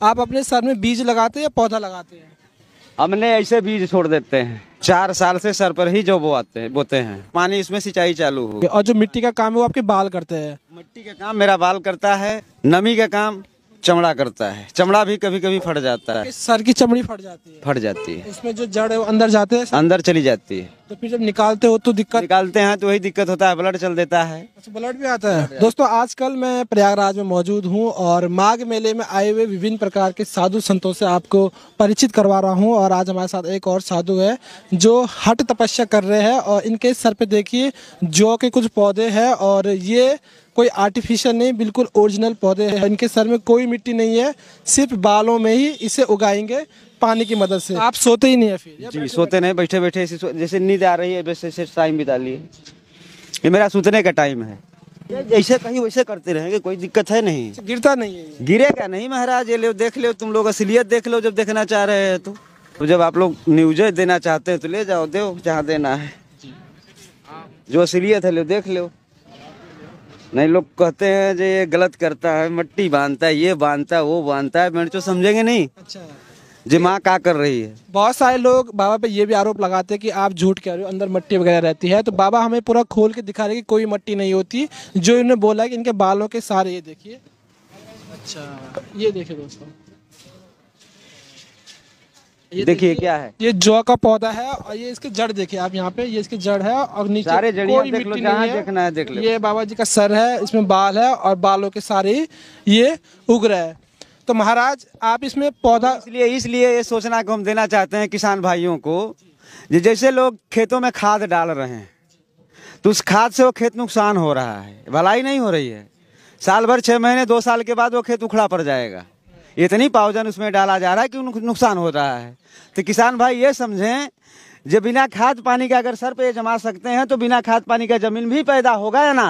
आप अपने सर में बीज लगाते हैं या पौधा लगाते हैं? हमने ऐसे बीज छोड़ देते हैं। 4 साल से सर पर ही जो बोते हैं, पानी इसमें सिंचाई चालू हो। और जो मिट्टी का काम है वो आपके बाल करते हैं? मिट्टी का काम मेरा बाल करता है, नमी का काम चमड़ा करता है। चमड़ा भी कभी कभी फट जाता है। सर की चमड़ी फट जाती है? फट जाती है। इसमें जो जड़ है वो अंदर जाते हैं? अंदर चली जाती है। तो फिर जब निकालते हो तो दिक्कत? निकालते हैं तो वही दिक्कत होता है, ब्लड चल देता है। अच्छा, ब्लड भी आता है। दोस्तों, आजकल मैं प्रयागराज में मौजूद हूँ और माघ मेले में आए हुए विभिन्न प्रकार के साधु संतों से आपको परिचित करवा रहा हूँ। और आज हमारे साथ एक और साधु है जो हठ तपस्या कर रहे हैं और इनके सर पे देखिए जौ के कुछ पौधे हैं और ये कोई आर्टिफिशियल नहीं, बिल्कुल ओरिजिनल पौधे हैं। इनके सर में कोई मिट्टी नहीं है, सिर्फ बालों में ही इसे उगाएंगे पानी की मदद से। आप सोते ही नहीं है फिर? जी, सोते नहीं, बैठे बैठे जैसे नींद आ रही है वैसे टाइम बिता लिए। ये मेरा सोचने का टाइम है। जैसे कहीं वैसे करते रहेंगे, कोई दिक्कत है नहीं। गिरता नहीं है? गिरेगा नहीं महाराज। ये लो, देख लो, तुम लोग असलियत देख लो जब देखना चाह रहे हैं तो जब आप लोग न्यूज देना चाहते हैं तो ले जाओ, दो जहाँ देना है। जो असलियत है लो, देख लो। नहीं, लोग कहते हैं जो ये गलत करता है, मट्टी बांधता है, ये बांधता है, वो बांधता है, मेरे तो समझेंगे नहीं। अच्छा, जी माँ क्या कर रही है। बहुत सारे लोग बाबा पे ये भी आरोप लगाते हैं कि आप झूठ कह रहे हो, अंदर मट्टी वगैरह रहती है। तो बाबा हमें पूरा खोल के दिखा रहे हैं कि कोई मट्टी नहीं होती। जो इन्होंने बोला है कि इनके बालों के सारे, ये देखिए। अच्छा, ये देखिए दोस्तों, ये देखिए क्या है। ये जौ का पौधा है और ये इसके जड़ देखिए आप यहाँ पे, ये इसके जड़ है और नीचे सारे जड़ियाँ कोई देख लो, मिट्टी जहाँ नहीं है। देखना है देख लो। ये बाबा जी का सर है, इसमें बाल है और बालों के सारे ये उग रहे हैं। तो महाराज आप इसमें पौधा इसलिए ये सोचना को हम देना चाहते हैं किसान भाइयों को। जैसे लोग खेतों में खाद डाल रहे हैं तो उस खाद से वो खेत नुकसान हो रहा है, भलाई नहीं हो रही है। साल भर 6 महीने 2 साल के बाद वो खेत उखड़ा पड़ जाएगा। इतनी पाउडर उसमें डाला जा रहा है कि नुकसान हो रहा है। तो किसान भाई ये समझें, जो बिना खाद पानी का अगर सर पे जमा सकते हैं तो बिना खाद पानी का जमीन भी पैदा होगा या ना।